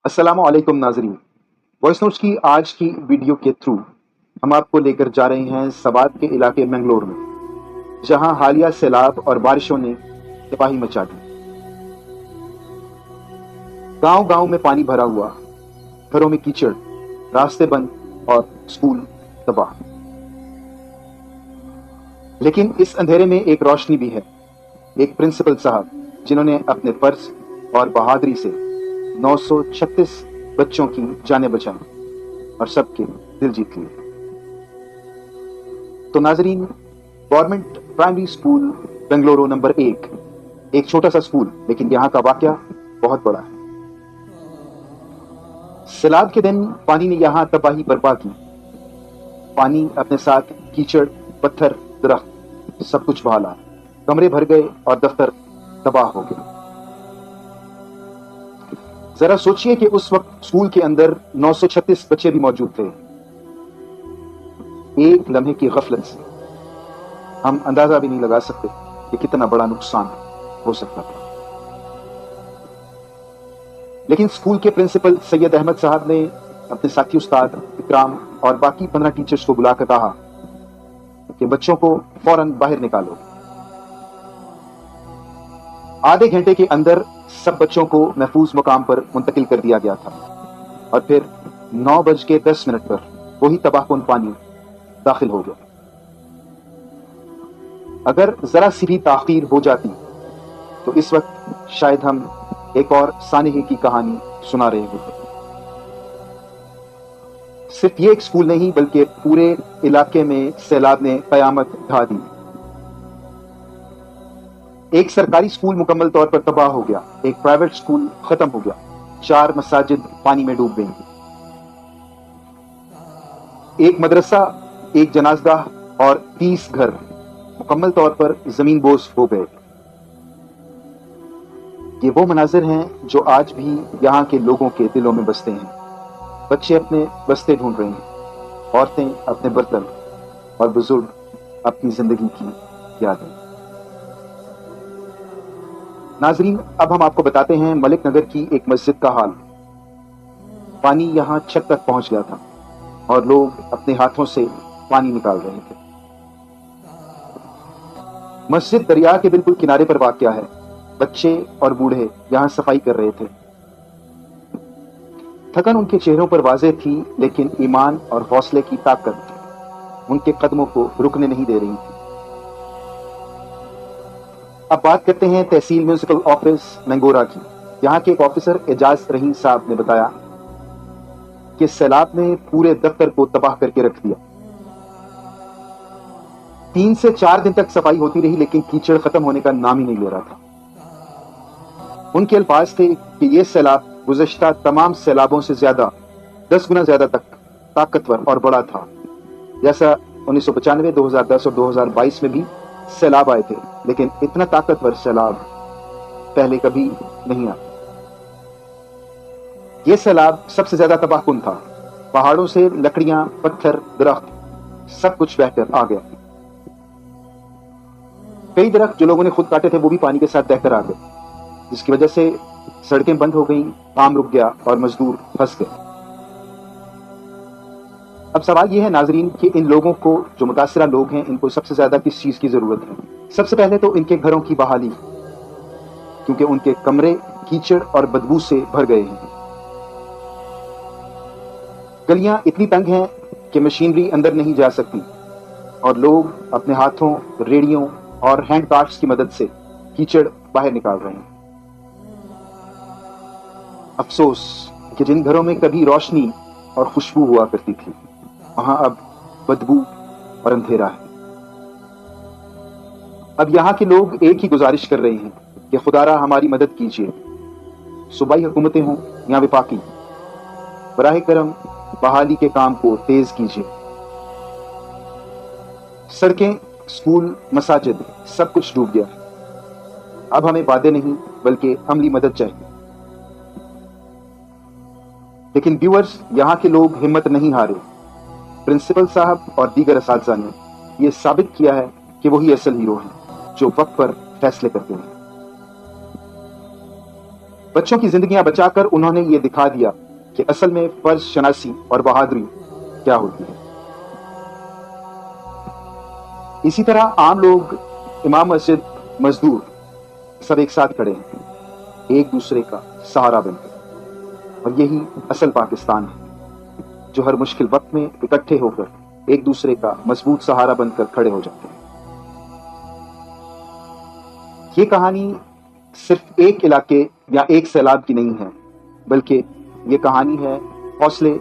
अस्सलामु अलैकुम नाजरीन। वॉइस नोट्स की आज की वीडियो के थ्रू हम आपको लेकर जा रहे हैं सवात के इलाके मंगलोर में, जहां हालिया सैलाब और बारिशों ने तबाही मचा दी। गांव गांव में पानी भरा हुआ, घरों में कीचड़, रास्ते बंद और स्कूल तबाह। लेकिन इस अंधेरे में एक रोशनी भी है। एक प्रिंसिपल साहब जिन्होंने अपने फर्ज और बहादुरी से 936 बच्चों की जानें बचाई और सबके दिल जीत लिए। तो नाजरीन, government primary school Bengaluru number एक छोटा सा स्कूल, लेकिन यहाँ का वाकया बहुत बड़ा है। सैलाब के दिन पानी ने यहाँ तबाही बर्पा की। पानी अपने साथ कीचड़, पत्थर, दरख्त सब कुछ बहा लाया। कमरे भर गए और दफ्तर तबाह हो गए। जरा सोचिए कि उस वक्त स्कूल के अंदर 936 बच्चे भी मौजूद थे। एक लम्हे की गफलत से हम अंदाजा भी नहीं लगा सकते कि कितना बड़ा नुकसान हो सकता था। लेकिन स्कूल के प्रिंसिपल सैयद अहमद साहब ने अपने साथी उस्ताद इकराम और बाकी 15 टीचर्स को बुलाकर कहा कि बच्चों को फौरन बाहर निकालो। आधे घंटे के अंदर सब बच्चों को महफूज मकाम पर मुंतकिल कर दिया गया था और फिर 9:10 पर वही तबाहकुन पानी दाखिल हो गया। अगर जरा सी भी ताखीर हो जाती तो इस वक्त शायद हम एक और सानहे की कहानी सुना रहे होते। सिर्फ ये एक स्कूल नहीं बल्कि पूरे इलाके में सैलाब ने कयामत ढा दी। एक सरकारी स्कूल मुकम्मल तौर पर तबाह हो गया, एक प्राइवेट स्कूल खत्म हो गया, 4 मसाजिद पानी में डूब गई, एक मदरसा, एक जनाजगाह और 30 घर मुकम्मल तौर पर जमीन बोस हो गए। ये वो मनाजिर हैं जो आज भी यहाँ के लोगों के दिलों में बसते हैं। बच्चे अपने बस्ते ढूंढ रहे हैं, औरतें अपने बर्तन और बुजुर्ग अपनी जिंदगी की यादें। नाजरीन, अब हम आपको बताते हैं मलिक नगर की एक मस्जिद का हाल। पानी यहाँ छत तक पहुंच गया था और लोग अपने हाथों से पानी निकाल रहे थे। मस्जिद दरिया के बिल्कुल किनारे पर वाक़या है। बच्चे और बूढ़े यहाँ सफाई कर रहे थे। थकन उनके चेहरों पर वाज़ेह थी, लेकिन ईमान और हौसले की ताकत उनके कदमों को रुकने नहीं दे रही थी। अब बात करते हैं तहसील म्यूनिसिपल ऑफिस मंगोरा की। यहाँ के एक ऑफिसर एजाज रहीम साहब ने बताया कि सैलाब ने पूरे दफ्तर को तबाह करके रख दिया। 3 से 4 दिन तक सफाई होती रही, लेकिन कीचड़ खत्म होने का नाम ही नहीं ले रहा था। उनके अल्फाज थे कि यह सैलाब गुज़श्ता तमाम सैलाबों से ज्यादा 10 गुना ज्यादा तक ताकतवर और बड़ा था। जैसा 1995, 2010 और 2022 में भी सैलाब आए थे, लेकिन इतना ताकतवर सैलाब पहले कभी नहीं आया। यह सैलाब सबसे ज्यादा तबाहकुन था। पहाड़ों से लकड़ियां, पत्थर, दरख्त सब कुछ बहकर आ गया। कई दरख्त जो लोगों ने खुद काटे थे वो भी पानी के साथ बहकर आ गए, जिसकी वजह से सड़कें बंद हो गईं, काम रुक गया और मजदूर फंस गए। अब सवाल यह है नाजरीन कि इन लोगों को, जो मुतासिरा लोग हैं, इनको सबसे ज्यादा किस चीज की जरूरत है? सबसे पहले तो इनके घरों की बहाली, क्योंकि उनके कमरे कीचड़ और बदबू से भर गए हैं। गलियां इतनी तंग हैं कि मशीनरी अंदर नहीं जा सकती और लोग अपने हाथों, रेडियों और हैंड कार्ट्स की मदद से कीचड़ बाहर निकाल रहे हैं। अफसोस कि जिन घरों में कभी रोशनी और खुशबू हुआ करती थी, वहां अब बदबू और अंधेरा है। अब यहाँ के लोग एक ही गुजारिश कर रहे हैं कि खुदारा हमारी मदद कीजिए। सूबाई हुकूमतें हों या विफाकी, बराह करम बहाली के काम को तेज कीजिए। सड़कें, स्कूल, मसाजिद सब कुछ डूब गया। अब हमें वादे नहीं बल्कि अमली मदद चाहिए। लेकिन व्यूअर्स, यहाँ के लोग हिम्मत नहीं हारे। प्रिंसिपल साहब और दीगर असातिज़ा ने यह साबित किया है कि वही असल हीरो हैं जो वक्त पर फैसले करते हैं। बच्चों की जिंदगियां बचाकर उन्होंने ये दिखा दिया कि असल में फर्ज शनासी और बहादुरी क्या होती है। इसी तरह आम लोग, इमाम मस्जिद, मजदूर सब एक साथ खड़े हैं, एक दूसरे का सहारा बनकर। और यही असल पाकिस्तान है, जो हर मुश्किल वक्त में इकट्ठे होकर एक दूसरे का मजबूत सहारा बनकर खड़े हो जाते हैं। ये कहानी सिर्फ एक इलाके या एक सैलाब की नहीं है, बल्कि ये कहानी है हौसले,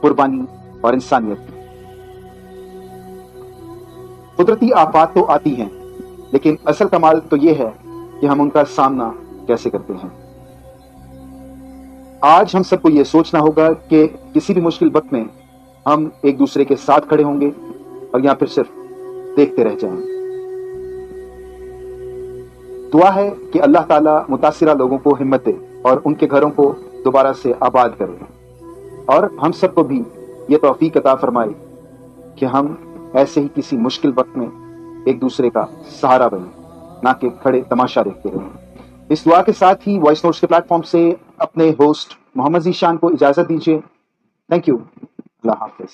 कुर्बानी और इंसानियत की। कुदरती आफात तो आती हैं, लेकिन असल कमाल तो ये है कि हम उनका सामना कैसे करते हैं। आज हम सबको ये सोचना होगा कि किसी भी मुश्किल वक्त में हम एक दूसरे के साथ खड़े होंगे और या फिर सिर्फ देखते रह जाएंगे। दुआ है कि अल्लाह ताला मुतासिरा लोगों को हिम्मत दे और उनके घरों को दोबारा से आबाद करे, और हम सबको भी ये तौफीक अता फरमाए कि हम ऐसे ही किसी मुश्किल वक्त में एक दूसरे का सहारा बने, ना कि खड़े तमाशा देखते रहें। इस दुआ के साथ ही वॉइस नोट्स के प्लेटफॉर्म से अपने होस्ट मोहम्मद ज़ीशान को इजाजत दीजिए। Thank you. Allah Hafiz.